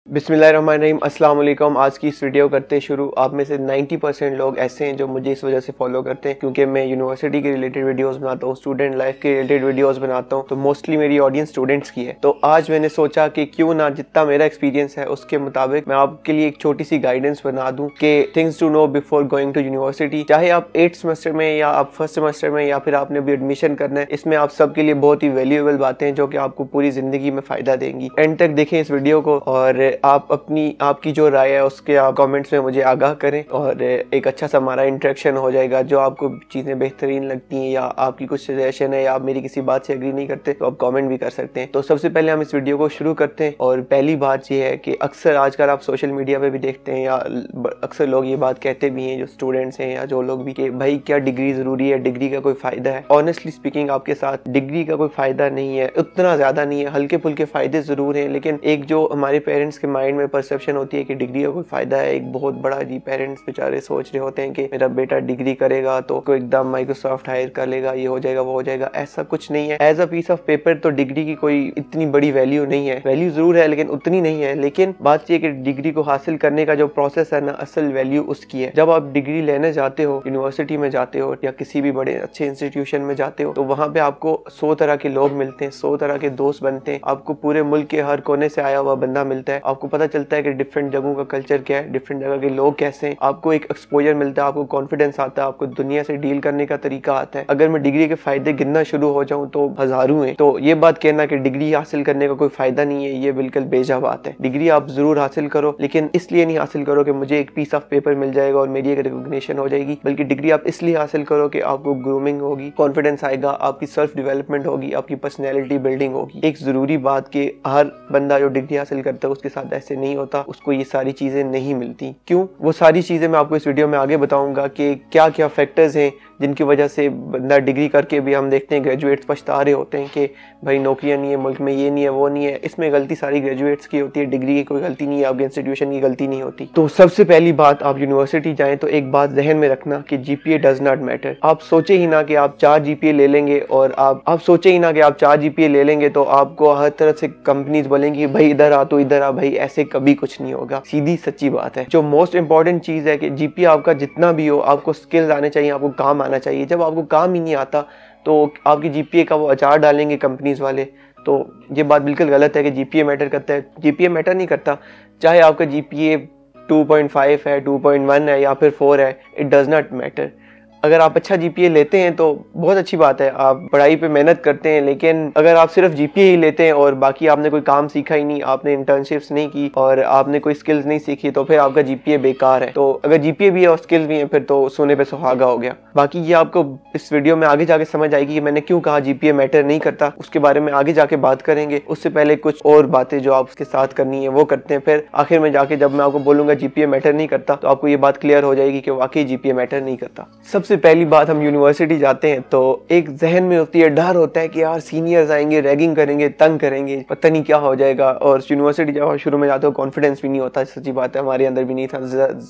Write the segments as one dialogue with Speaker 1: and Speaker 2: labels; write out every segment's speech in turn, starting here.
Speaker 1: बिस्मिल्लाहिर्रहमानिर्रहीम अस्सलाम वालेकुम। आज की इस वीडियो करते शुरू। आप में से 90% लोग ऐसे हैं जो मुझे इस वजह से फॉलो करते हैं क्योंकि मैं यूनिवर्सिटी के रिलेटेड वीडियोस बनाता हूँ, स्टूडेंट लाइफ के रिलेटेड वीडियोस बनाता हूँ, तो मोस्टली मेरी ऑडियंस स्टूडेंट्स की है। तो आज मैंने सोचा कि क्यों ना जितना मेरा एक्सपीरियंस है उसके मुताबिक मैं आपके लिए एक छोटी सी गाइडेंस बना दूँ कि things to know before going to university. चाहे आप 8th सेमेस्टर में या आप फर्स्ट सेमेस्टर में या फिर आपने भी एडमिशन करना है, इसमें आप सबके लिए बहुत ही वैल्यूएबल बातें हैं जो कि आपको पूरी जिंदगी में फायदा देंगी। एंड तक देखें इस वीडियो को और आप आपकी जो राय है उसके आप कमेंट्स में मुझे आगाह करें और एक अच्छा सा हमारा इंटरेक्शन हो जाएगा। जो आपको चीज़ें बेहतरीन लगती हैं या आपकी कुछ सजेशन है या आप मेरी किसी बात से एग्री नहीं करते तो आप कमेंट भी कर सकते हैं। तो सबसे पहले हम इस वीडियो को शुरू करते हैं। और पहली बात ये है कि अक्सर आजकल आप सोशल मीडिया पे भी देखते हैं या अक्सर लोग ये बात कहते भी हैं, जो स्टूडेंट्स हैं या जो लोग भी, कि भाई क्या डिग्री ज़रूरी है, डिग्री का कोई फ़ायदा है। ऑनेस्टली स्पीकिंग आपके साथ डिग्री का कोई फ़ायदा नहीं है, उतना ज़्यादा नहीं है। हल्के फुल्के फ़ायदे ज़रूर हैं, लेकिन एक जो हमारे पेरेंट्स के माइंड में परसेप्शन होती है कि डिग्री का कोई फायदा है, एक बहुत बड़ा जी पेरेंट्स बेचारे सोच रहे होते हैं कि मेरा बेटा डिग्री करेगा तो कोई एकदम माइक्रोसॉफ्ट हायर कर लेगा, ये हो जाएगा वो हो जाएगा। ऐसा कुछ नहीं है। As a piece of paper तो डिग्री की कोई इतनी बड़ी वैल्यू नहीं है, वैल्यू जरूर है लेकिन उतनी नहीं है। लेकिन बात यह कि डिग्री को हासिल करने का जो प्रोसेस है ना, असल वैल्यू उसकी है। जब आप डिग्री लेने जाते हो, यूनिवर्सिटी में जाते हो या किसी भी बड़े अच्छे इंस्टीट्यूशन में जाते हो, तो वहां पे आपको 100 तरह के लोग मिलते हैं, 100 तरह के दोस्त बनते हैं, आपको पूरे मुल्क के हर कोने से आया हुआ बंदा मिलता है। आपको पता चलता है कि डिफरेंट जगहों का कल्चर क्या है, डिफरेंट जगह के लोग कैसे हैं। आपको एक एक्सपोजर मिलता है, आपको कॉन्फिडेंस आता है, आपको दुनिया से डील करने का तरीका आता है। अगर मैं डिग्री के फायदे गिनना शुरू हो जाऊं तो हजारों हैं। तो ये बात कहना कि डिग्री हासिल करने का कोई फायदा नहीं है, ये बिल्कुल बेजा बात है। डिग्री आप जरूर हासिल करो, लेकिन इसलिए नहीं हासिल करो कि मुझे एक पीस ऑफ पेपर मिल जाएगा और मेरी एक रिकॉग्निशन हो जाएगी, बल्कि डिग्री आप इसलिए हासिल करो कि आपको ग्रूमिंग होगी, कॉन्फिडेंस आएगा, आपकी सेल्फ डेवलपमेंट होगी, आपकी पर्सनैलिटी बिल्डिंग होगी। एक जरूरी बात कि हर बंदा जो डिग्री हासिल करता है उसके साथ ऐसे नहीं होता, उसको ये सारी चीजें नहीं मिलती। क्यों? वो सारी चीजें मैं आपको इस वीडियो में आगे बताऊंगा कि क्या क्या फैक्टर्स हैं जिनकी वजह से बंदा डिग्री करके भी, हम देखते हैं ग्रेजुएट्स पछता रहे होते हैं कि भाई नौकरियां नहीं है मुल्क में, ये नहीं है वो नहीं है। इसमें गलती सारी ग्रेजुएट्स की होती है, डिग्री की कोई गलती नहीं है, आपके इंस्टीट्यूशन की गलती नहीं होती। तो सबसे पहली बात, आप यूनिवर्सिटी जाएं तो एक बात जहन में रखना कि जीपीए डज नॉट मैटर। आप सोचे ही ना कि आप 4 जीपीए ले लेंगे और आप सोचे ही ना कि आप 4 जीपीए ले लेंगे तो आपको हर तरफ से कंपनीज बोलेंगी भाई इधर आ, तो इधर आ। भाई ऐसे कभी कुछ नहीं होगा, सीधी सच्ची बात है। जो मोस्ट इंपॉर्टेंट चीज है कि जीपीए आपका जितना भी हो, आपको स्किल्स आने चाहिए, आपको काम आना चाहिए। जब आपको काम ही नहीं आता तो आपकी जीपीए का वो अचार डालेंगे कंपनीज वाले। तो ये बात बिल्कुल गलत है कि जीपीए मैटर करता है। जीपीए मैटर नहीं करता, चाहे आपका जीपीए 2.5 है, 2.1 है या फिर 4 है, इट डज नॉट मैटर। अगर आप अच्छा जीपीए लेते हैं तो बहुत अच्छी बात है, आप पढ़ाई पे मेहनत करते हैं। लेकिन अगर आप सिर्फ जीपीए ही लेते हैं और बाकी आपने कोई काम सीखा ही नहीं, आपने इंटर्नशिप्स नहीं की और आपने कोई स्किल्स नहीं सीखी, तो फिर आपका जीपीए बेकार है। तो अगर जीपीए भी है और स्किल्स भी हैं फिर तो सोने पे सुहागा हो गया। बाकी ये आपको इस वीडियो में आगे जाके समझ आएगी कि मैंने क्यों कहा जीपीए मैटर नहीं करता, उसके बारे में आगे जाके बात करेंगे। उससे पहले कुछ और बातें जो आप उसके साथ करनी है वो करते हैं, फिर आखिर में जाके जब मैं आपको बोलूंगा जीपीए मैटर नहीं करता तो आपको ये बात क्लियर हो जाएगी कि वाकई जीपीए मैटर नहीं करता। सबसे पहली बात, हम यूनिवर्सिटी जाते हैं तो एक जहन में होती है, डर होता है कि यार सीनियर्स आएंगे, रैगिंग करेंगे, तंग करेंगे, पता नहीं क्या हो जाएगा। और यूनिवर्सिटी जब शुरू में जाते हो कॉन्फिडेंस भी नहीं होता, सच्ची बात है, हमारे अंदर भी नहीं था,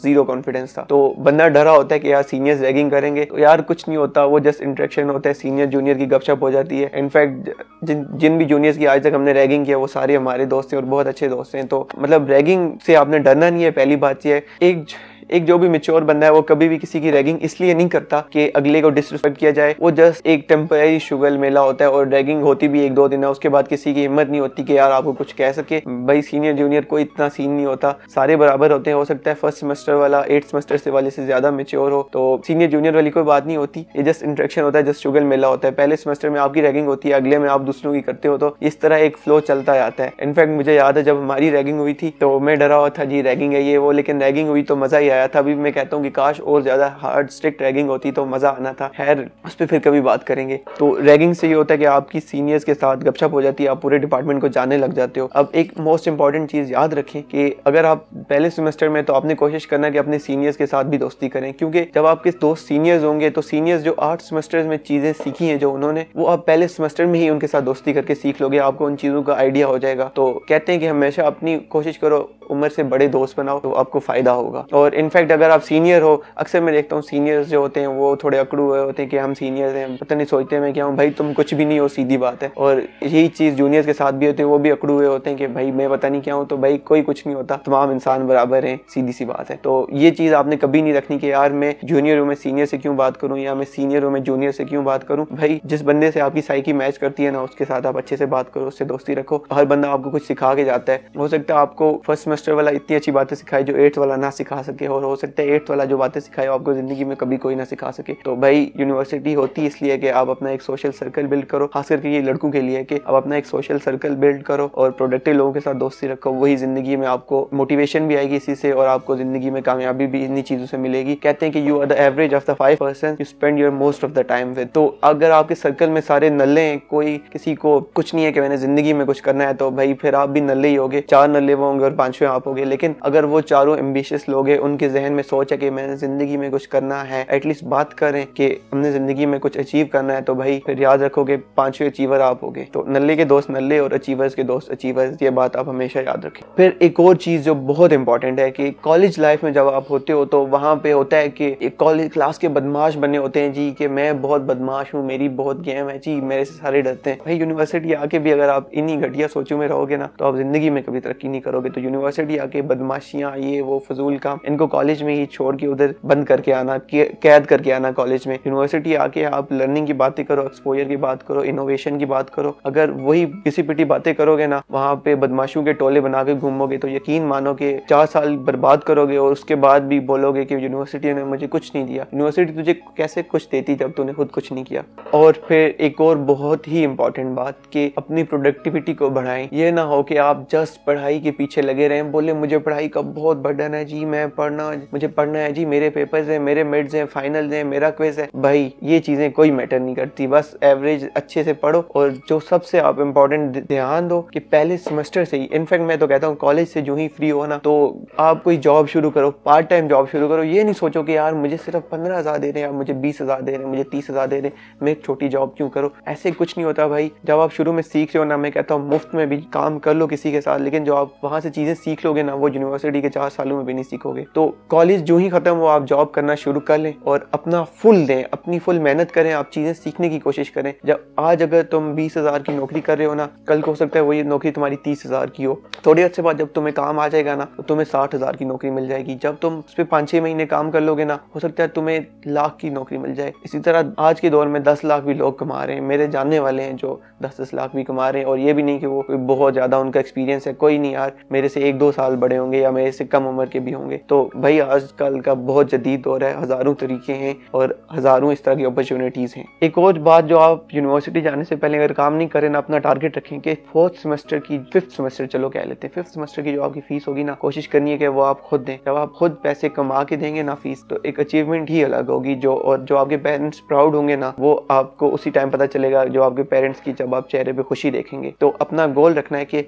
Speaker 1: जीरो कॉन्फिडेंस था। तो बंदा डरा होता है कि यार सीनियर्स रैगिंग करेंगे, तो यार कुछ नहीं होता, वो जस्ट इंटरेक्शन होता है, सीनियर जूनियर की गपशप हो जाती है। इनफैक्ट जिन भी जूनियर्स की आज तक हमने रैगिंग किया वो सारे हमारे दोस्त हैं और बहुत अच्छे दोस्त हैं। तो मतलब रैगिंग से आपने डरना नहीं है, पहली बात यह है। एक जो भी मैच्योर बंदा है वो कभी भी किसी की रैगिंग इसलिए नहीं करता कि अगले को डिसरिस्पेक्ट किया जाए। वो जस्ट एक टेम्पररी शुगल मेला होता है और रैगिंग होती भी 1-2 दिन है, उसके बाद किसी की हिम्मत नहीं होती कि यार आपको कुछ कह सके। भाई सीनियर जूनियर कोई इतना सीन नहीं होता, सारे बराबर होते हैं। हो सकता है फर्स्ट सेमेस्टर वाला 8th सेमेस्टर से वाले से ज्यादा मैच्योर हो, तो सीनियर जूनियर वाली कोई बात नहीं होती, ये जस्ट इंटरेक्शन होता है, जस्ट शुगल मेला होता है। पहले सेमेस्टर में आपकी रैगिंग होती है, अगले में आप दूसरों की करते हो, तो इस तरह एक फ्लो चलता जाता है। इनफैक्ट मुझे याद है जब हमारी रैगिंग हुई थी तो मैं डरा हुआ था, जी रैगिंग है ये वो, लेकिन रैगिंग हुई तो मजा ही आया था। अभी मैं कहता हूँ कि काश और ज्यादा हार्ड स्ट्रिक्ट रैगिंग होती तो मजा आना था। खैर उस पर फिर कभी बात करेंगे। तो रैगिंग से ये होता है कि आपकी सीनियर्स के साथ गपशप हो जाती है, आप पूरे डिपार्टमेंट को जानने लग जाते हो। अब एक मोस्ट इंपॉर्टेंट चीज याद रखें कि अगर आप पहले सेमेस्टर में, तो आपने कोशिश करना कि अपने सीनियर्स के साथ भी दोस्ती करें, क्योंकि जब आपके दोस्त सीनियर्स होंगे तो सीनियर्स जो 8 सेमेस्टर्स में चीजें सीखी हैं जो उन्होंने, वो आप पहले सेमेस्टर में ही उनके साथ दोस्ती करके सीख लोगे, आपको उन चीजों का आइडिया हो जाएगा। तो कहते हैं कि हमेशा अपनी कोशिश करो उम्र से बड़े दोस्त बनाओ तो आपको फायदा होगा। और इनफैक्ट अगर आप सीनियर हो, अक्सर मैं देखता हूँ सीनियर्स जो होते हैं वो थोड़े अकड़ू हुए होते हैं कि हम सीनियर्स हैं, पता नहीं सोचते हैं मैं क्या हूँ। भाई तुम कुछ भी नहीं हो, सीधी बात है। और यही चीज़ जूनियर्स के साथ भी होती है, वो भी अकड़ू हुए होते हैं कि भाई मैं पता नहीं क्या हूँ। तो भाई कोई कुछ नहीं होता, तमाम इंसान बराबर हैं, सीधी सी बात है। तो ये चीज़ आपने कभी नहीं रखनी कि यार मैं जूनियर हूँ मैं सीनियर से क्यों बात करूँ, या मैं सीनियर हूँ मैं जूनियर से क्यों बात करूँ। भाई जिस बंदे से आपकी साइकी मैच करती है ना, उसके साथ आप अच्छे से बात करो, उससे दोस्ती रखो। हर बंदा आपको कुछ सिखा के जाता है। हो सकता है आपको फर्स्ट सेमेस्टर वाला इतनी अच्छी बातें सिखाए जो 8th वाला ना सिखा सके, और हो सकता है 8th वाला जो बातें सिखाए आपको जिंदगी में कभी कोई ना सिखा सके। तो भाई यूनिवर्सिटी होती इसलिए कि आप अपना एक सोशल सर्कल बिल्ड करो, खास करके ये लड़कों के लिए कि आप अपना एक सोशल सर्कल बिल्ड करो और प्रोडक्टिव लोगों के साथ दोस्ती रखो। वही जिंदगी में आपको मोटिवेशन भी आएगी इसी से, और आपको जिंदगी में कामयाबी भी इन्हीं चीजों से मिलेगी। कहते हैं कि you are the average of the 5% you spend your most of the time with. तो अगर आपके सर्कल में सारे नल्ले हैं, कोई किसी को कुछ नहीं है कि मैंने जिंदगी में कुछ करना है, तो भाई फिर आप भी नल्ले ही होगे। 4 नल्ले वो होंगे और 5वें आप होगे। लेकिन अगर वो चारों एम्बिशियस लोग हैं, उनके जहन में सोच है कि मैंने जिंदगी में कुछ करना है, एटलीस्ट बात करें कि हमने जिंदगी में कुछ अचीव करना है, तो भाई फिर याद रखोगे 5वें अचीवर आप होगे। तो नल्ले के दोस्त नल्ले और अचीवर्स के दोस्त अचीवर्स, ये बात आप हमेशा याद रखें। फिर एक और चीज जो बहुत इंपॉर्टेंट है कि कॉलेज लाइफ में जब आप होते हो तो वहां पे होता है कि एक कॉलेज क्लास के बदमाश बने होते हैं जी, कि मैं बहुत बदमाश हूँ, मेरी बहुत गेम है जी, मेरे से सारे डरते हैं। भाई यूनिवर्सिटी आके भी अगर आप इन्हीं घटिया सोचों में रहोगे ना, तो आप जिंदगी में कभी तरक्की नहीं करोगे। तो यूनिवर्सिटी आके बदमाशियां, ये वो फजूल काम, इनको कॉलेज में ही छोड़ के उधर बंद करके आना, कैद करके आना कॉलेज में। यूनिवर्सिटी आके आप लर्निंग की बातें करो, एक्सपोजर की बात करो, इनोवेशन की बात करो। अगर वही किसी पिटी बातें करोगे ना, वहां पे बदमाशों के टोले बना के घूमोगे, तो यकीन मानो कि 4 साल बर्बाद करोगे और उसके बाद भी बोलोगे कि यूनिवर्सिटी ने मुझे कुछ नहीं दिया। यूनिवर्सिटी तुझे कैसे कुछ देती जब तूने खुद कुछ नहीं किया। और फिर एक और बहुत ही इंपॉर्टेंट बात कि अपनी प्रोडक्टिविटी को बढ़ाएं। ये ना हो कि आप जस्ट पढ़ाई के पीछे लगे रहें, बोले मुझे पढ़ाई का बहुत बर्डन है जी, मुझे पढ़ना है जी, मेरे पेपर्स हैं, मेरे मिड्स हैं, फाइनल्स हैं, मेरा क्विज है। भाई ये चीजें कोई मैटर नहीं करती, बस एवरेज अच्छे से पढ़ो। और जो सबसे आप इम्पोर्टेंट ध्यान दो कि पहले सेमेस्टर से ही, इनफैक्ट मैं तो कहता हूँ कॉलेज से जो ही फ्री हो ना, तो आप कोई जॉब शुरू करो, पार्ट टाइम जॉब शुरू करो। ये नहीं सोचो कि यार मुझे सिर्फ 15,000 दे रहे हैं, मुझे 20,000 दे रहे हैं, मुझे 30,000 दे रहे हैं, मैं एक छोटी जॉब क्यों करूँ। ऐसे कुछ नहीं होता भाई। जब आप शुरू में सीख रहे हो ना, मैं कहता हूँ मुफ्त में भी काम कर लो किसी के साथ, लेकिन जो आप वहां से चीजें सीख लोगे ना, वो यूनिवर्सिटी के 4 सालों में भी नहीं सीखोगे। तो कॉलेज जो ही खत्म हो आप जॉब करना शुरू कर लें और अपना फुल दें, अपनी फुल मेहनत करें, आप चीजें सीखने की कोशिश करें। जब आज अगर तुम 20,000 की नौकरी कर रहे हो ना, कल को हो सकता है वो ये नौकरी तुम्हारी 30,000 की हो। थोड़ी अच्छे बाद जब तुम्हें काम आ जाएगा ना, तो तुम्हें 60,000 की नौकरी मिल जाएगी। जब तुम उस पर 5-6 महीने काम कर लोगे ना, हो सकता है तुम्हें लाख की नौकरी मिल जाए। इसी तरह आज के दौर में 10 लाख भी लोग कमा रहे हैं, मेरे जानने वाले हैं जो 10-10 लाख भी कमा रहे हैं। और ये भी नहीं कि वो बहुत ज्यादा उनका एक्सपीरियंस है, कोई नहीं यार, मेरे से 1-2 साल बड़े होंगे या मेरे से कम उम्र के भी होंगे। तो भाई आजकल का बहुत जदीद दौर है, हजारों तरीके हैं और हजारों इस तरह की अपॉर्चुनिटीज हैं। एक और बात, जो आप यूनिवर्सिटी जाने से पहले अगर काम नहीं करें ना, अपना टारगेट रखें कि 4th सेमेस्टर की 5th सेमेस्टर चलो कह लेते हैं, 5th सेमेस्टर की जो आपकी फीस होगी ना, कोशिश करनी है कि वो आप खुद दें। जब आप खुद पैसे कमा के देंगे ना फीस, तो एक अचीवमेंट ही अलग होगी। जो आपके पेरेंट्स प्राउड होंगे ना, वो आपको उसी टाइम पता चलेगा जो आपके पेरेंट्स की, जब आप चेहरे पे खुशी देखेंगे। तो अपना गोल रखना है कि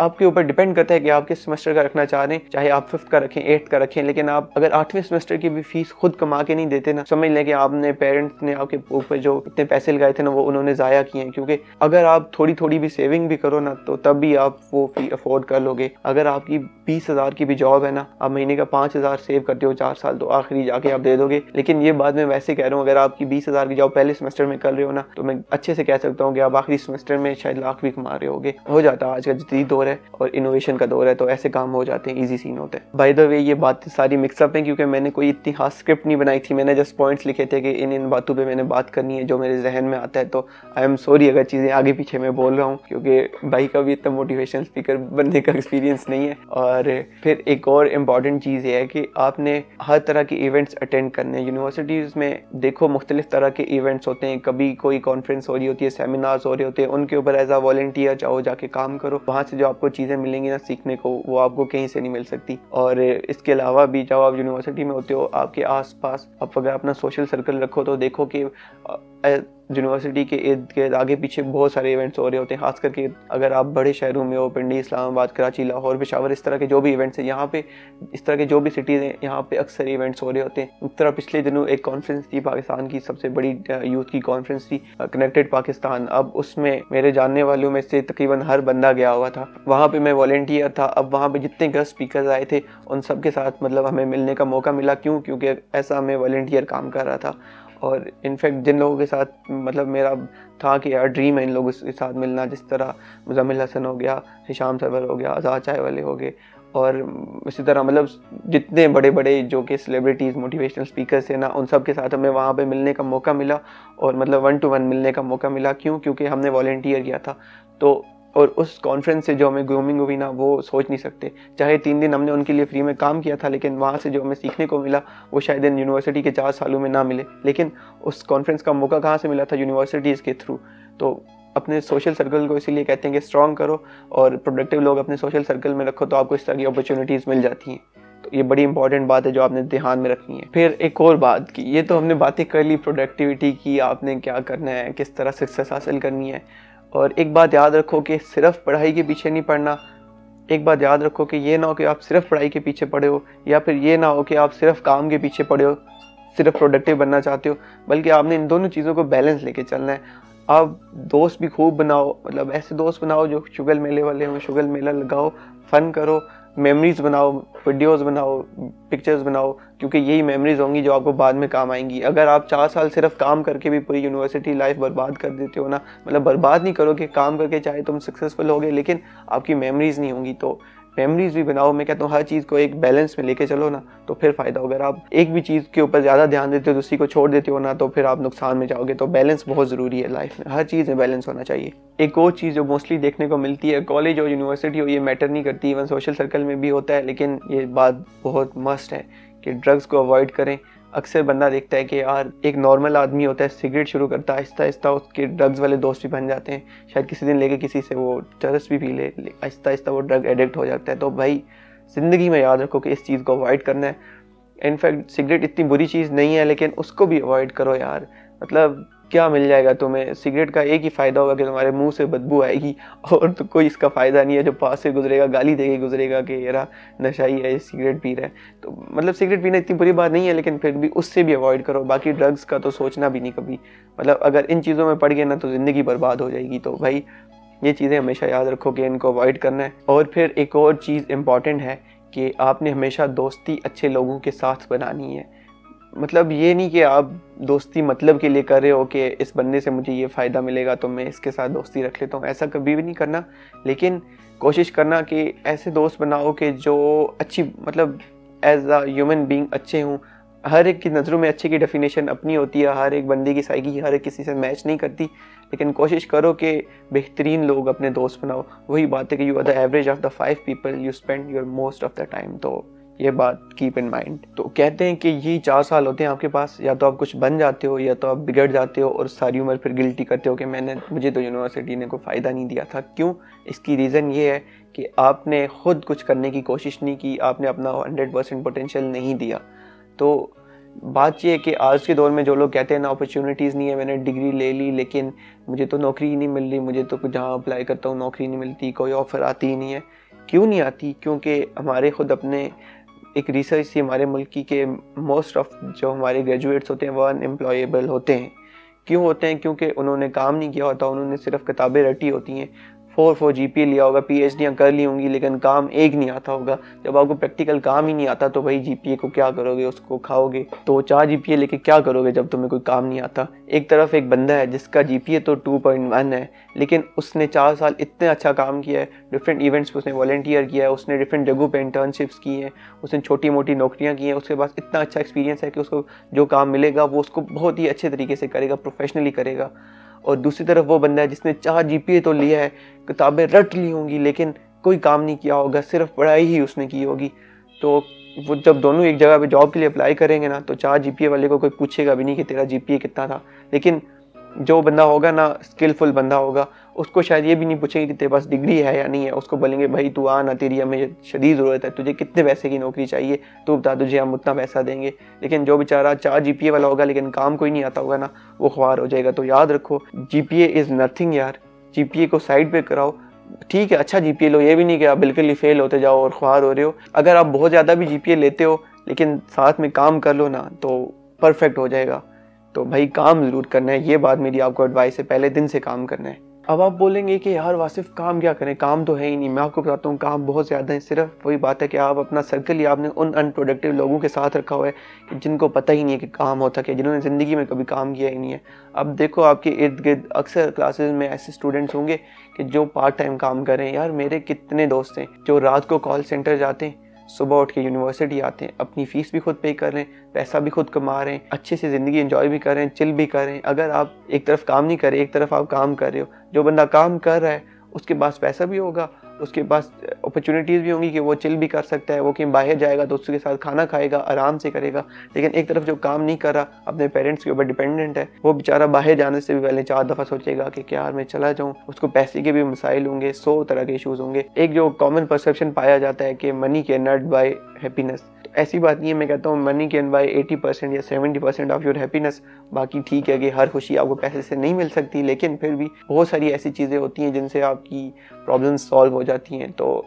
Speaker 1: आपके ऊपर डिपेंड करता है कि आप किस सेमेस्टर का रखना चाह रहे हैं, चाहे आप 5th का रखें, 8th का रखें। लेकिन आप अगर 8वें सेमेस्टर की भी फीस खुद कमा के नहीं देते ना, समझ लें कि आपने, पेरेंट्स ने आपके ऊपर जो इतने पैसे लगाए थे ना, वो उन्होंने ज़ाया किए हैं। क्योंकि अगर आप थोड़ी थोड़ी भी सेविंग भी करो ना, तो तब भी आप वो फी अफोर्ड कर लोगे। अगर आपकी 20,000 की भी जॉब है ना, आप महीने का 5,000 सेव करते हो 4 साल, तो आखिरी जाके आप दे दोगे। लेकिन ये बात मैं वैसे कह रहा हूँ, अगर आपकी 20,000 की जॉब पहले सेमेस्टर में कर रहे हो ना, तो मैं अच्छे से कह सकता हूँ कि आप आखिरी सेमेस्टर में शायद लाख भी कमा रहे होगे। हो जाता है, आज का जदीद दौर है और इनोवेशन का दौर है, तो ऐसे काम हो जाते हैं, इजी सीन होते हैं। बाय द वे ये बातें सारी मिक्सअप हैं, क्योंकि मैंने कोई इतनी खास स्क्रिप्ट नहीं बनाई थी, मैंने जस्ट पॉइंट्स लिखे थे कि इन बातों पे मैंने बात करनी है जो मेरे जहन में आता है। तो आई एम सॉरी अगर चीज़ें आगे पीछे मैं बोल रहा हूँ, क्योंकि भाई का भी इतना मोटिवेशन स्पीकर बनने का एक्सपीरियंस नहीं है। और फिर एक और इम्पॉर्टेंट चीज़ ये है कि आपने हर तरह के इवेंट्स अटेंड करने हैं। यूनिवर्सिटीज़ में देखो मुख्तलिफ तरह के इवेंट्स होते हैं, कभी कोई कॉन्फ्रेंस हो रही होती है, सेमिनार्स हो रहे होते हैं, उनके ऊपर एज अ वॉलंटियर जाओ, जाके काम करो। वहाँ से जो आपको चीज़ें मिलेंगी ना सीखने को, वो आपको कहीं से नहीं मिल सकती। और इसके अलावा भी जब आप यूनिवर्सिटी में होते हो, आपके आसपास आप अगर अपना सोशल सर्कल रखो, तो देखो कि यूनिवर्सिटी के इर्द गिर्द आगे पीछे बहुत सारे इवेंट्स हो रहे होते हैं, खास करके अगर आप बड़े शहरों में हो, पिंडी, इस्लामाबाद, कराची, लाहौर, पेशावर, इस तरह के जो भी इवेंट्स हैं यहाँ पे, इस तरह के जो भी सिटीज़ हैं यहाँ पे अक्सर इवेंट्स हो रहे होते हैं। इस तरह पिछले दिनों एक कॉन्फ्रेंस थी, पाकिस्तान की सबसे बड़ी यूथ की कॉन्फ्रेंस थी, कनेक्टेड पाकिस्तान। अब उसमें मेरे जानने वालों में से तकरीबन हर बंदा गया हुआ था, वहाँ पे मैं वॉलंटियर था। अब वहाँ पे जितने गेस्ट स्पीकर्स आए थे उन सब के साथ मतलब हमें मिलने का मौका मिला। क्यों? क्योंकि ऐसा मैं वॉलंटियर काम कर रहा था। और इनफैक्ट जिन लोगों के साथ मतलब मेरा था कि यार ड्रीम है इन लोगों के साथ मिलना, जिस तरह मुज़म्मिल हसन हो गया, हिशाम सरवर हो गया, आज़ाद चाय वाले हो गए, और इसी तरह मतलब जितने बड़े बड़े जो कि सेलिब्रिटीज़, मोटिवेशनल स्पीकर्स थे ना, उन सब के साथ हमें वहाँ पे मिलने का मौका मिला और मतलब 1 to 1 मिलने का मौका मिला। क्यों? क्योंकि हमने वॉलंटियर किया था। तो और उस कॉन्फ्रेंस से जो हमें ग्रूमिंग हुई ना, वो सोच नहीं सकते। चाहे 3 दिन हमने उनके लिए फ्री में काम किया था, लेकिन वहाँ से जो हमें सीखने को मिला वो शायद इन यूनिवर्सिटी के 4 सालों में ना मिले। लेकिन उस कॉन्फ्रेंस का मौका कहाँ से मिला था? यूनिवर्सिटीज़ के थ्रू। तो अपने सोशल सर्कल को इसीलिए कहते हैं कि स्ट्रॉन्ग करो और प्रोडक्टिव लोग अपने सोशल सर्कल में रखो, तो आपको इस तरह की अपॉर्चुनिटीज़ मिल जाती हैं। तो ये बड़ी इंपॉर्टेंट बात है जो आपने ध्यान में रखनी है। फिर एक और बात की, ये तो हमने बातें कर ली प्रोडक्टिविटी की, आपने क्या करना है, किस तरह सक्सेस हासिल करनी है। और एक बात याद रखो कि सिर्फ पढ़ाई के पीछे नहीं पढ़ना। एक बात याद रखो कि ये ना हो कि आप सिर्फ पढ़ाई के पीछे पढ़े हो, या फिर ये ना हो कि आप सिर्फ काम के पीछे पढ़े हो, सिर्फ प्रोडक्टिव बनना चाहते हो, बल्कि आपने इन दोनों चीज़ों को बैलेंस लेके चलना है। आप दोस्त भी खूब बनाओ, मतलब ऐसे दोस्त बनाओ जो शुगल मेले वाले हों, शुगल मेला लगाओ, फ़न करो, मेमोरीज़ बनाओ, वीडियोस बनाओ, पिक्चर्स बनाओ, क्योंकि यही मेमोरीज़ होंगी जो आपको बाद में काम आएंगी। अगर आप 4 साल सिर्फ काम करके भी पूरी यूनिवर्सिटी लाइफ बर्बाद कर देते हो ना, मतलब बर्बाद नहीं करोगे, काम करके चाहे तुम सक्सेसफुल होगे, लेकिन आपकी मेमोरीज़ नहीं होंगी। तो मेमोरीज़ भी बनाओ। मैं कहता हूँ हर चीज़ को एक बैलेंस में लेके चलो ना, तो फिर फ़ायदा होगा। अगर आप एक भी चीज़ के ऊपर ज़्यादा ध्यान देते हो, दूसरी को छोड़ देते हो ना, तो फिर आप नुकसान में जाओगे। तो बैलेंस बहुत ज़रूरी है लाइफ में, हर चीज़ में बैलेंस होना चाहिए। एक और चीज़ जो मोस्टली देखने को मिलती है, कॉलेज और यूनिवर्सिटी हो, ये मैटर नहीं करती, इवन सोशल सर्कल में भी होता है, लेकिन ये बात बहुत मस्ट है कि ड्रग्स को अवॉइड करें। अक्सर बंदा देखता है कि यार एक नॉर्मल आदमी होता है, सिगरेट शुरू करता है, आहिस्ता आहिस्ता उसके ड्रग्स वाले दोस्त भी बन जाते हैं, शायद किसी दिन लेके किसी से वो चरस भी पी ले, आहिस्ता आहिस्ता वो ड्रग एडिक्ट हो जाता है। तो भाई ज़िंदगी में याद रखो कि इस चीज़ को अवॉइड करना है। इनफैक्ट सिगरेट इतनी बुरी चीज़ नहीं है, लेकिन उसको भी अवॉइड करो यार। मतलब क्या मिल जाएगा तुम्हें? सिगरेट का एक ही फ़ायदा होगा कि तुम्हारे मुंह से बदबू आएगी, और तो कोई इसका फ़ायदा नहीं है। जो पास से गुजरेगा गाली देके गुजरेगा कि यार नशाई है, सिगरेट पी रहा है। तो मतलब सिगरेट पीना इतनी बुरी बात नहीं है, लेकिन फिर भी उससे भी अवॉइड करो। बाकी ड्रग्स का तो सोचना भी नहीं कभी। मतलब अगर इन चीज़ों में पड़ गए ना, तो ज़िंदगी बर्बाद हो जाएगी। तो भाई ये चीज़ें हमेशा याद रखो कि इनको अवॉइड करना है। और फिर एक और चीज़ इम्पॉर्टेंट है कि आपने हमेशा दोस्ती अच्छे लोगों के साथ बनानी है। मतलब ये नहीं कि आप दोस्ती मतलब के लिए कर रहे हो कि इस बंदे से मुझे ये फ़ायदा मिलेगा तो मैं इसके साथ दोस्ती रख लेता हूँ, ऐसा कभी भी नहीं करना। लेकिन कोशिश करना कि ऐसे दोस्त बनाओ कि जो अच्छी, मतलब एज अ ह्यूमन बीइंग अच्छे हों। हर एक की नज़रों में अच्छे की डेफिनेशन अपनी होती है, हर एक बंदे की साइकी हर एक किसी से मैच नहीं करती, लेकिन कोशिश करो कि बेहतरीन लोग अपने दोस्त बनाओ। वही बात है कि you are the average of the 5 people you spend your most of the time. तो ये बात कीप इन माइंड। तो कहते हैं कि यही 4 साल होते हैं आपके पास, या तो आप कुछ बन जाते हो या तो आप बिगड़ जाते हो, और सारी उम्र फिर गिल्टी करते हो कि मुझे तो यूनिवर्सिटी ने कोई फ़ायदा नहीं दिया था। क्यों? इसकी रीज़न ये है कि आपने ख़ुद कुछ करने की कोशिश नहीं की, आपने अपना 100% पोटेंशियल नहीं दिया। तो बात ये है कि आज के दौर में जो लोग कहते हैं ना अपॉर्चुनिटीज़ नहीं है, मैंने डिग्री ले ली लेकिन मुझे तो नौकरी ही नहीं मिल रही, मुझे तो जहाँ अप्लाई करता हूँ नौकरी नहीं मिलती, कोई ऑफ़र आती ही नहीं है। क्यों नहीं आती? क्योंकि हमारे ख़ुद अपने एक रिसर्च थी हमारे मुल्क की कि मोस्ट ऑफ जो हमारे ग्रेजुएट्स होते हैं वो अनएम्प्लॉयबल होते हैं। क्यों होते हैं? क्योंकि उन्होंने काम नहीं किया होता, उन्होंने सिर्फ किताबें रटी होती हैं, 4 GPA लिया होगा, PhDयाँ कर ली होंगी, लेकिन काम एक नहीं आता होगा। जब आपको प्रैक्टिकल काम ही नहीं आता तो भाई GPA को क्या करोगे, उसको खाओगे। तो 4 GPA लेके क्या करोगे जब तुम्हें कोई काम नहीं आता। एक तरफ एक बंदा है जिसका GPA तो 2.1 है, लेकिन उसने 4 साल इतने अच्छा काम किया है, डिफरेंट इवेंट्स पे उसने वॉलंटियर किया है, उसने डिफरेंट जगहों पे इंटर्नशिप्स की हैं, उसने छोटी मोटी नौकरियां की हैं, उसके पास इतना अच्छा एक्सपीरियंस है कि उसको जो काम मिलेगा वो उसको बहुत ही अच्छे तरीके से करेगा, प्रोफेशनली करेगा। और दूसरी तरफ वो बंदा है जिसने 4 GPA तो लिया है, किताबें रट ली होंगी, लेकिन कोई काम नहीं किया होगा, सिर्फ पढ़ाई ही उसने की होगी। तो वो जब दोनों एक जगह पे जॉब के लिए अप्लाई करेंगे ना, तो 4 GPA वाले को कोई पूछेगा भी नहीं कि तेरा GPA कितना था। लेकिन जो बंदा होगा ना, स्किलफुल बंदा होगा, उसको शायद ये भी नहीं पूछेंगे कि तेरे पास डिग्री है या नहीं है, उसको बोलेंगे भाई तू आ ना, तेरी हमें शदीद ज़रूरत है, तुझे कितने पैसे की नौकरी चाहिए, तू बता, तुझे हम उतना पैसा देंगे। लेकिन जो बेचारा 4 GPA वाला होगा लेकिन काम कोई नहीं आता होगा ना, वो ख्वार हो जाएगा। तो याद रखो, GPA इज़ नथिंग यार, GPA को साइड पे कराओ। ठीक है, अच्छा GPA लो, ये भी नहीं कि आप बिल्कुल ही फेल होते जाओ और ख्वार हो रहे हो। अगर आप बहुत ज़्यादा भी GPA लेते हो लेकिन साथ में काम कर लो ना, तो परफेक्ट हो जाएगा। तो भाई काम ज़रूर करना है, ये बात मेरी आपको एडवाइस है, पहले दिन से काम करना है। अब आप बोलेंगे कि यार वासिफ काम क्या करें, काम तो है ही नहीं। मैं आपको बताता हूँ, काम बहुत ज़्यादा है। सिर्फ वही बात है कि आप अपना सर्कल ही आपने उन अनप्रोडक्टिव लोगों के साथ रखा हुआ है कि जिनको पता ही नहीं है कि काम होता क्या, जिन्होंने ज़िंदगी में कभी काम किया ही नहीं है। अब देखो, आपके इर्द गिर्द अक्सर क्लासेस में ऐसे स्टूडेंट्स होंगे कि जो पार्ट टाइम काम कर रहे हैं। यार मेरे कितने दोस्त हैं जो रात को कॉल सेंटर जाते हैं, सुबह उठ के यूनिवर्सिटी आते हैं, अपनी फ़ीस भी खुद पे कर रहे हैं, पैसा भी खुद कमा रहे हैं, अच्छे से ज़िंदगी एंजॉय भी कर रहे हैं, चिल भी कर रहे हैं। अगर आप एक तरफ काम नहीं कर रहे, एक तरफ आप काम कर रहे हो, जो बंदा काम कर रहा है उसके पास पैसा भी होगा, उसके पास अपॉर्चुनिटीज़ भी होंगी कि वो चिल भी कर सकता है, वो कहीं बाहर जाएगा दोस्तों के साथ खाना खाएगा, आराम से करेगा। लेकिन एक तरफ जो काम नहीं कर रहा, अपने पेरेंट्स के ऊपर डिपेंडेंट है, वो बेचारा बाहर जाने से भी पहले 4 दफ़ा सोचेगा कि क्या यार मैं चला जाऊँ। उसको पैसे के भी मसाइल होंगे, 100 तरह के इशूज़ होंगे। एक जो कॉमन परसेप्शन पाया जाता है कि money can not buy happiness, ऐसी बात नहीं है। मैं कहता हूँ मनी कैन बाय 80% या 70% ऑफ योर हैप्पीनेस। बाकी ठीक है कि हर खुशी आपको पैसे से नहीं मिल सकती, लेकिन फिर भी बहुत सारी ऐसी चीज़ें होती हैं जिनसे आपकी प्रॉब्लम्स सॉल्व हो जाती हैं। तो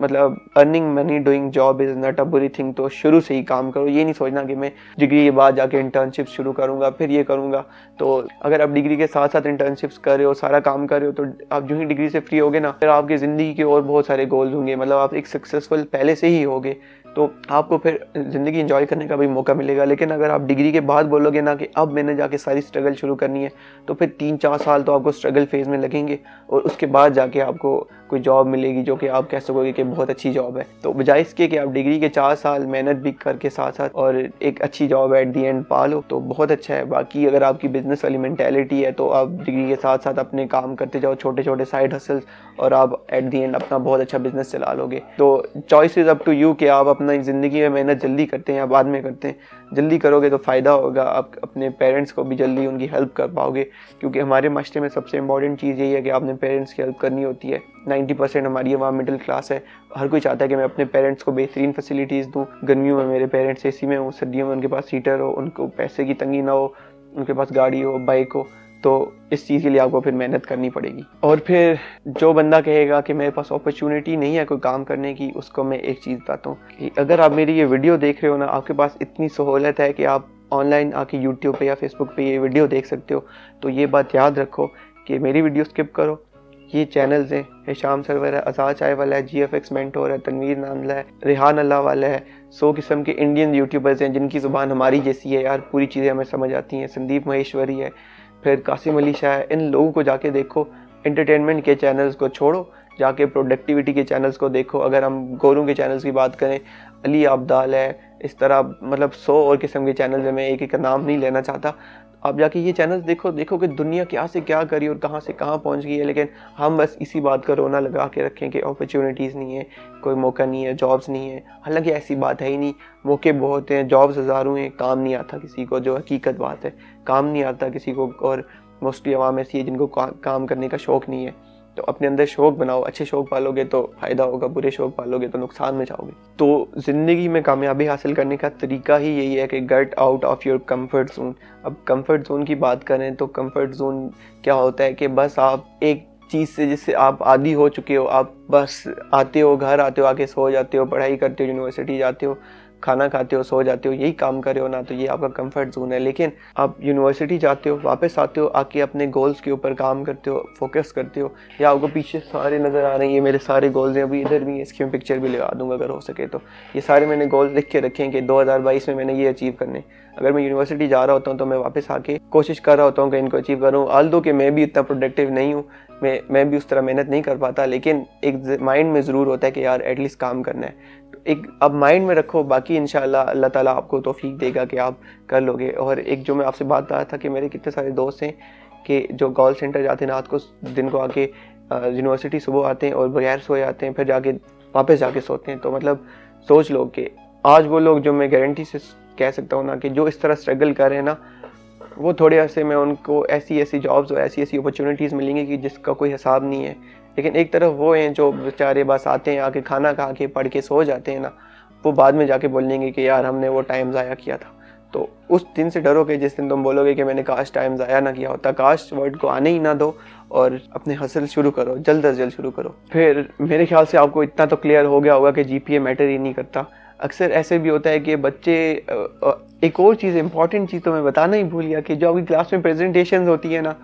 Speaker 1: मतलब earning money doing job is not a बुरी थिंग। तो शुरू से ही काम करो, ये नहीं सोचना कि मैं डिग्री के बाद जाके इंटर्नशिप शुरू करूँगा फिर ये करूँगा। तो अगर आप डिग्री के साथ साथ इंटर्नशिप्स कर रहे हो, सारा काम कर रहे हो, तो आप जो ही डिग्री से फ्री होगे ना, फिर आपकी ज़िंदगी के और बहुत सारे गोल्स होंगे। मतलब आप एक सक्सेसफुल पहले से ही होगे, तो आपको फिर ज़िंदगी एंजॉय करने का भी मौका मिलेगा। लेकिन अगर आप डिग्री के बाद बोलोगे ना कि अब मैंने जाके सारी स्ट्रगल शुरू करनी है, तो फिर 3-4 साल तो आपको स्ट्रगल फेज़ में लगेंगे और उसके बाद जाके आपको कोई जॉब मिलेगी जो कि आप कह सकोगे कि बहुत अच्छी जॉब है। तो बजाय इसके कि आप डिग्री के 4 साल मेहनत भी करके साथ साथ और एक अच्छी जॉब एट दी एंड पा लो, तो बहुत अच्छा है। बाकी अगर आपकी बिजनेस वाली मेंटालिटी है तो आप डिग्री के साथ साथ अपने काम करते जाओ, छोटे छोटे साइड हसल्स, और आप एट दी एंड अपना बहुत अच्छा बिजनेस चला लोगे। तो choice is up to you कि आप अपना ज़िंदगी में मेहनत जल्दी करते हैं या बाद में करते हैं। जल्दी करोगे तो फ़ायदा होगा, आप अपने पेरेंट्स को भी जल्दी उनकी हेल्प कर पाओगे, क्योंकि हमारे माशरे में सबसे इंपॉर्टेंट चीज़ यही है कि आपने पेरेंट्स की हेल्प करनी होती है। 90% हमारी आवाम मिडिल क्लास है, हर कोई चाहता है कि मैं अपने पेरेंट्स को बेहतरीन फैसिलिटीज़ दूँ। गर्मियों में मेरे पेरेंट्स एसी में हो, सर्दियों में उनके पास हीटर हो, उनको पैसे की तंगी ना हो, उनके पास गाड़ी हो, बाइक हो। तो इस चीज़ के लिए आपको फिर मेहनत करनी पड़ेगी। और फिर जो बंदा कहेगा कि मेरे पास अपॉर्चुनिटी नहीं है कोई काम करने की, उसको मैं एक चीज़ बताता हूँ कि अगर आप मेरी ये वीडियो देख रहे हो ना, आपके पास इतनी सहूलत है कि आप ऑनलाइन आके यूट्यूब पे या फेसबुक पे ये वीडियो देख सकते हो, तो ये बात याद रखो कि मेरी वीडियो स्किप करो। ये चैनल्स हैं, हिशाम सरवर है, आज़ाद चाय वाला है, GFX मेंटोर है, तनवीर नानला है, रेहान अल्लाह वाला है, 100 किस्म के इंडियन यूट्यूबर्स हैं जिनकी ज़ुबान हमारी जैसी है यार, पूरी चीज़ें हमें समझ आती हैं। संदीप महेश्वरी है, फिर कासिम अली शाह है। इन लोगों को जाके देखो, एंटरटेनमेंट के चैनल्स को छोड़ो, जाके प्रोडक्टिविटी के चैनल्स को देखो। अगर हम गोरों के चैनल्स की बात करें, अली आबदाल है, इस तरह मतलब 100 और किस्म के चैनल्स हैं, मैं एक एक का नाम नहीं लेना चाहता। आप जाके ये चैनल्स देखो कि दुनिया क्या से क्या करी और कहाँ से कहाँ पहुँच गई है। लेकिन हम बस इसी बात का रोना लगा के रखें कि अपॉर्चुनिटीज़ नहीं है, कोई मौका नहीं है, जॉब्स नहीं है। हालांकि ऐसी बात है ही नहीं, मौके बहुत हैं, जॉब्स हज़ारों हैं, काम नहीं आता किसी को, जो हकीकत बात है, काम नहीं आता किसी को। और मोस्टली आवाम ऐसी है जिनको काम करने का शौक़ नहीं है। तो अपने अंदर शौक़ बनाओ, अच्छे शौक़ पालोगे तो फ़ायदा होगा, बुरे शौक़ पालोगे तो नुकसान में जाओगे। तो ज़िंदगी में कामयाबी हासिल करने का तरीका ही यही है कि get out of your comfort zone. अब कंफर्ट जोन की बात करें तो कंफर्ट जोन क्या होता है कि बस आप एक चीज़ से जिससे आप आदी हो चुके हो, आप बस आते हो, घर आते हो, आके सो जाते हो, पढ़ाई करते हो, यूनिवर्सिटी जाते हो, खाना खाते हो, सो जाते हो, यही काम कर रहे हो ना, तो ये आपका कंफर्ट जोन है। लेकिन आप यूनिवर्सिटी जाते हो, वापस आते हो, आके अपने गोल्स के ऊपर काम करते हो, फोकस करते हो। या आपको पीछे सारे नज़र आ रहे हैं, ये मेरे सारे गोल्स हैं, अभी इधर भी इसकी मैं पिक्चर भी लगा दूंगा अगर हो सके तो। ये सारे मैंने गोल्स लिख के रखे हैं कि 2022 में मैंने ये अचीव करने। अगर मैं यूनिवर्सिटी जा रहा होता हूँ तो मैं वापस आके कोशिश कर रहा होता हूँ कि इनको अचीव करूँ। आल्दो कि मैं भी इतना प्रोडक्टिव नहीं हूँ, मैं भी उस तरह मेहनत नहीं कर पाता, लेकिन एक माइंड में ज़रूर होता है कि यार एटलीस्ट काम करना है। एक अब माइंड में रखो, बाकी इंशाल्लाह अल्लाह ताला आपको तौफीक देगा कि आप कर लोगे। और एक जो मैं आपसे बात बता रहा था कि मेरे कितने सारे दोस्त हैं कि जो कॉल सेंटर जाते हैं, रात को दिन को आके यूनिवर्सिटी सुबह आते हैं और बगैर सोए आते हैं, फिर जाके वापस जाके सोते हैं। तो मतलब सोच लो कि आज वो लोग, जो मैं गारंटी से कह सकता हूँ ना कि जो इस तरह स्ट्रगल कर रहे हैं ना, वो थोड़े अरसे में उनको ऐसी ऐसी जॉब्स और ऐसी ऐसी अपॉर्चुनिटीज़ मिलेंगी कि जिसका कोई हिसाब नहीं है। लेकिन एक तरफ वो हैं जो बेचारे बस आते हैं, आके खाना खा के पढ़ के सो जाते हैं ना, वो बाद में जाके बोलेंगे कि यार हमने वो टाइम ज़ाया किया था। तो उस दिन से डरोगे जिस दिन तुम बोलोगे कि मैंने काश टाइम ज़ाया ना किया होता। काश वर्ड को आने ही ना दो और अपने हसल शुरू करो, जल्द अज जल्द शुरू करो। फिर मेरे ख्याल से आपको इतना तो क्लियर हो गया होगा कि जीपीए मैटर ही नहीं करता। अक्सर ऐसे भी होता है कि बच्चे, एक और चीज़, इंपॉर्टेंट चीज़ तो मैं बताना ही भूल गया, कि जो आपकी क्लास में प्रेजेंटेशन होती है ना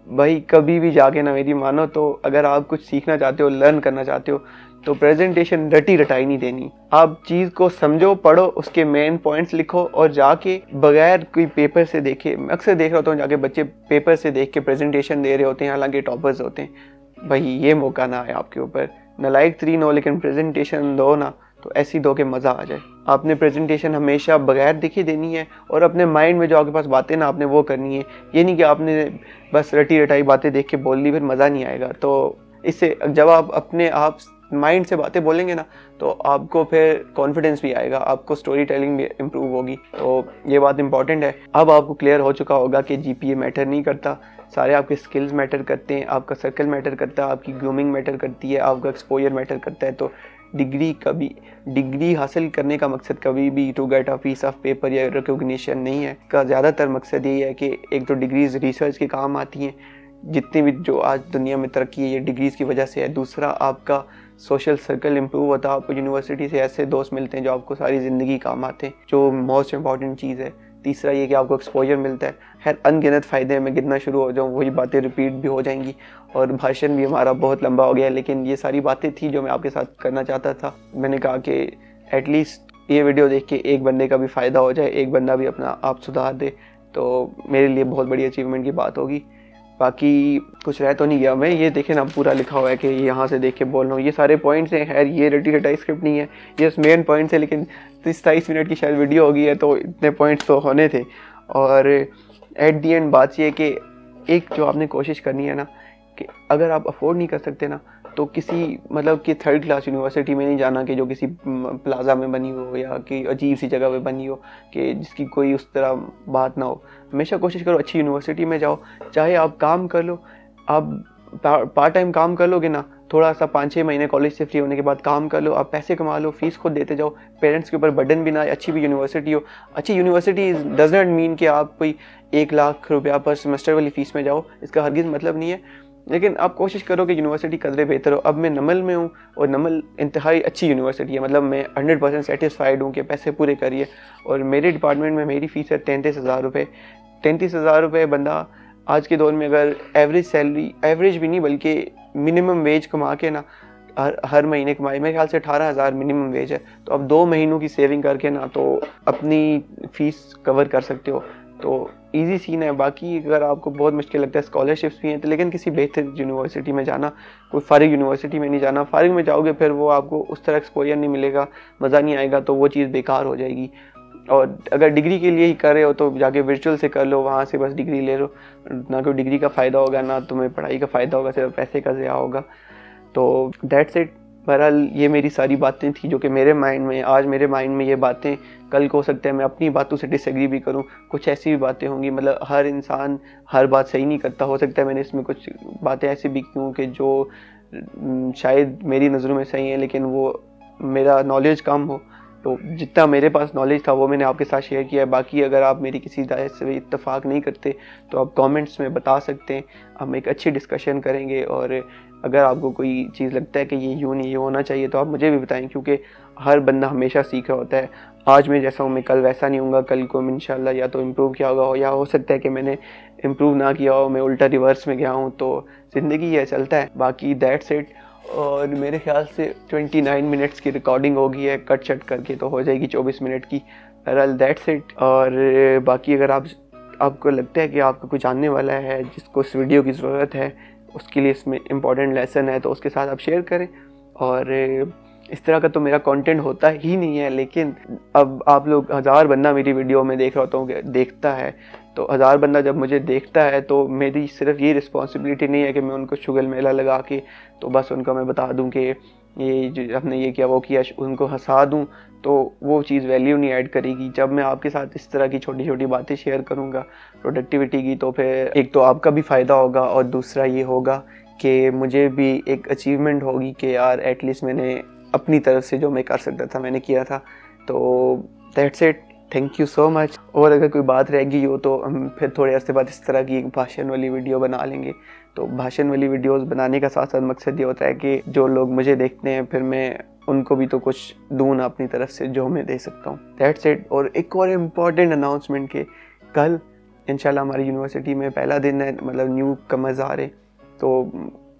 Speaker 1: भाई, कभी भी जाके ना मेरी मानो तो अगर आप कुछ सीखना चाहते हो, लर्न करना चाहते हो, तो प्रेजेंटेशन रटी रटाई नहीं देनी। आप चीज़ को समझो, पढ़ो, उसके मेन पॉइंट्स लिखो और जाके बगैर कोई पेपर से देखे, मैं अक्सर देख रहा होता हूँ जाके बच्चे पेपर से देख के प्रेजेंटेशन दे रहे होते हैं, हालांकि टॉपर्स होते हैं। भाई ये मौका ना आए आपके ऊपर, नालायक 3 हो लेकिन प्रेजेंटेशन दो ना तो ऐसी दो के मज़ा आ जाए। आपने प्रेजेंटेशन हमेशा बगैर देखे देनी है और अपने माइंड में जो आपके पास बातें ना आपने वो करनी है। ये नहीं कि आपने बस रटी रटाई बातें देख के बोल ली, फिर मज़ा नहीं आएगा। तो इससे जब आप अपने आप माइंड से बातें बोलेंगे ना तो आपको फिर कॉन्फिडेंस भी आएगा, आपको स्टोरी टेलिंग भी इम्प्रूव होगी। तो ये बात इंपॉर्टेंट है। अब आपको क्लियर हो चुका होगा कि जीपीए मैटर नहीं करता, सारे आपके स्किल्स मैटर करते हैं, आपका सर्कल मैटर करता है, आपकी ग्रूमिंग मैटर करती है, आपका एक्सपोजर मैटर करता है। तो डिग्री हासिल करने का मकसद कभी भी to get a piece of paper या रिकॉग्निशन नहीं है। इसका ज़्यादातर मकसद यही है कि एक तो डिग्रीज रिसर्च के काम आती हैं, जितनी भी जो आज दुनिया में तरक्की है ये डिग्रीज़ की वजह से है। दूसरा, आपका सोशल सर्कल इम्प्रूव होता है, आपको यूनिवर्सिटी से ऐसे दोस्त मिलते हैं जो आपको सारी ज़िंदगी काम आते हैं, जो मोस्ट इंपॉर्टेंट चीज़ है। तीसरा ये कि आपको एक्सपोजर मिलता है। खैर अनगिनत फ़ायदे मैं गिनना शुरू हो जाऊँ वही बातें रिपीट भी हो जाएंगी और भाषण भी हमारा बहुत लंबा हो गया, लेकिन ये सारी बातें थी जो मैं आपके साथ करना चाहता था। मैंने कहा कि एटलीस्ट ये वीडियो देख के एक बंदे का भी फ़ायदा हो जाए, एक बंदा भी अपना आप सुधार दे, तो मेरे लिए बहुत बड़ी अचीवमेंट की बात होगी। बाकी कुछ रह तो नहीं गया। मैं ये देखे ना पूरा लिखा हुआ है कि यहाँ से देख के बोल रहा हूँ, ये सारे पॉइंट्स हैं। खैर ये रटी रटाई स्क्रिप्ट नहीं है, ये मेन पॉइंट्स है, लेकिन 30-27 मिनट की शायद वीडियो होगी है तो इतने पॉइंट्स तो होने थे। और एट दी एंड बात ये कि एक जो आपने कोशिश करनी है ना, कि अगर आप अफोर्ड नहीं कर सकते ना तो किसी मतलब कि 3rd क्लास यूनिवर्सिटी में नहीं जाना कि जो किसी प्लाजा में बनी हो या कि अजीब सी जगह पे बनी हो कि जिसकी कोई उस तरह बात ना हो। हमेशा कोशिश करो अच्छी यूनिवर्सिटी में जाओ, चाहे आप काम कर लो, आप पार्ट टाइम काम कर लोगे ना, थोड़ा सा 5-6 महीने कॉलेज से फ्री होने के बाद काम कर लो, आप पैसे कमा लो, फीस खुद देते जाओ, पेरेंट्स के ऊपर बर्डन भी ना आए, अच्छी भी यूनिवर्सिटी हो। अच्छी यूनिवर्सिटी डज नॉट मीन कि आप कोई 1 लाख रुपया पर सेमेस्टर वाली फ़ीस में जाओ, इसका हरगिज़ मतलब नहीं है, लेकिन आप कोशिश करो कि यूनिवर्सिटी कदरे बेहतर हो। अब मैं नमल में हूँ और नमल इंतहाई अच्छी यूनिवर्सिटी है, मतलब मैं 100% सेटिस्फाइड हूँ कि पैसे पूरे करिए। और मेरे डिपार्टमेंट में मेरी फ़ीस है 33,000 रुपये। 33,000 रुपये बंदा आज के दौर में अगर एवरेज सैलरी, एवरेज भी नहीं बल्कि मिनिमम वेज कमा के ना हर महीने कमाए, मेरे ख्याल से 18,000 मिनिमम वेज है, तो अब 2 महीनों की सेविंग करके ना तो अपनी फ़ीस कवर कर सकते हो। तो इजी सीन है। बाकी अगर आपको बहुत मुश्किल लगता है, स्कॉलरशिप्स भी हैं तो, लेकिन किसी बेहतर यूनिवर्सिटी में जाना, कोई फारिग यूनिवर्सिटी में नहीं जाना। फारिग में जाओगे फिर वो आपको उस तरह एक्सपोजर नहीं मिलेगा, मज़ा नहीं आएगा, तो वो चीज़ बेकार हो जाएगी। और अगर डिग्री के लिए ही कर रहे हो तो जाके वर्चुअल से कर लो, वहाँ से बस डिग्री ले लो, ना कोई डिग्री का फ़ायदा होगा ना तुम्हें पढ़ाई का फ़ायदा होगा, सिर्फ पैसे का ज़िया होगा। तो दैट्स इट। बहरहाल ये मेरी सारी बातें थी जो कि मेरे माइंड में, आज मेरे माइंड में ये बातें, कल को हो सकता है मैं अपनी बातों से डिसएग्री भी करूं, कुछ ऐसी भी बातें होंगी, मतलब हर इंसान हर बात सही नहीं करता, हो सकता है मैंने इसमें कुछ बातें ऐसी भी की कि जो शायद मेरी नज़रों में सही है लेकिन वो मेरा नॉलेज कम हो, तो जितना मेरे पास नॉलेज था वो मैंने आपके साथ शेयर किया है। बाकी अगर आप मेरी किसी राय से इत्तेफाक नहीं करते तो आप कमेंट्स में बता सकते हैं, हम एक अच्छी डिस्कशन करेंगे। और अगर आपको कोई चीज़ लगता है कि ये यूँ नहीं, ये होना चाहिए, तो आप मुझे भी बताएं, क्योंकि हर बंदा हमेशा सीख रहा होता है। आज मैं जैसा हूँ मैं कल वैसा नहीं हूँगा, कल को मैं इंशाल्लाह या तो इम्प्रूव किया होगा हो, या हो सकता है कि मैंने इम्प्रूव ना किया हो, मैं उल्टा रिवर्स में गया हूँ, तो ज़िंदगी ये चलता है। बाकी दैट्स इट। और मेरे ख्याल से 29 मिनट्स की रिकॉर्डिंग होगी है, कट शट करके तो हो जाएगी 24 मिनट की। बहरहाल दैट्स इट। और बाकी अगर आपको लगता है कि आपको कुछ जानने वाला है जिसको इस वीडियो की ज़रूरत है, उसके लिए इसमें इम्पॉर्टेंट लेसन है, तो उसके साथ आप शेयर करें। और इस तरह का तो मेरा कंटेंट होता ही नहीं है, लेकिन अब आप लोग 1000 बंदा मेरी वीडियो में देख रहा हूँ देखता है, तो 1000 बंदा जब मुझे देखता है तो मेरी सिर्फ ये रिस्पॉन्सिबिलिटी नहीं है कि मैं उनको शुगर मेला लगा के तो बस उनको मैं बता दूं कि ये जो आपने ये किया वो किया, उनको हंसा दूँ, तो वो चीज़ वैल्यू नहीं ऐड करेगी। जब मैं आपके साथ इस तरह की छोटी छोटी बातें शेयर करूँगा प्रोडक्टिविटी की, तो फिर एक तो आपका भी फ़ायदा होगा और दूसरा ये होगा कि मुझे भी एक अचीवमेंट होगी कि यार एटलीस्ट मैंने अपनी तरफ से जो मैं कर सकता था मैंने किया था। तो that's it, thank you so much. और अगर कोई बात रह गई हो तो हम फिर थोड़े अर्से बाद इस तरह की एक भाषण वाली वीडियो बना लेंगे। तो भाषण वाली वीडियोस बनाने का साथ साथ मकसद ये होता है कि जो लोग मुझे देखते हैं फिर मैं उनको भी तो कुछ दूँ ना अपनी तरफ से जो मैं दे सकता हूँ। That's it. और एक और इम्पॉर्टेंट अनाउंसमेंट के कल इंशाल्लाह हमारी यूनिवर्सिटी में पहला दिन है, मतलब न्यू कमर्स आ रहे। तो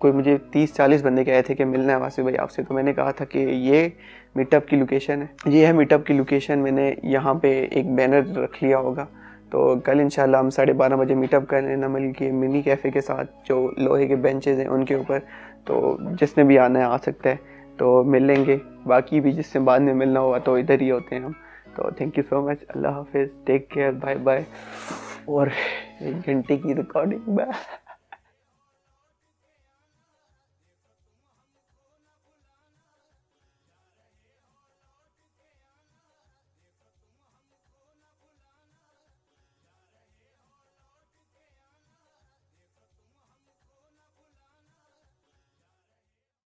Speaker 1: कोई मुझे 30-40 बंदे कहे थे कि मिलना है वासिफ भाई आपसे। तो मैंने कहा था कि ये मीटअप की लोकेशन है, ये है मीटअप की लोकेशन। मैंने यहाँ पे एक बैनर रख लिया होगा। तो कल इंशाल्लाह हम 12:30 बजे मीटअप कर लेना मिल के मिनी कैफ़े के साथ, जो लोहे के बेंचेस हैं उनके ऊपर। तो जिसने भी आना है आ सकता है, तो मिल लेंगे। बाकी भी जिससे बाद में मिलना होगा तो इधर ही होते हैं हम। तो थैंक यू सो मच, अल्लाह हाफिज़, टेक केयर, बाय बाय। और 1 घंटे की रिकॉर्डिंग, बाय।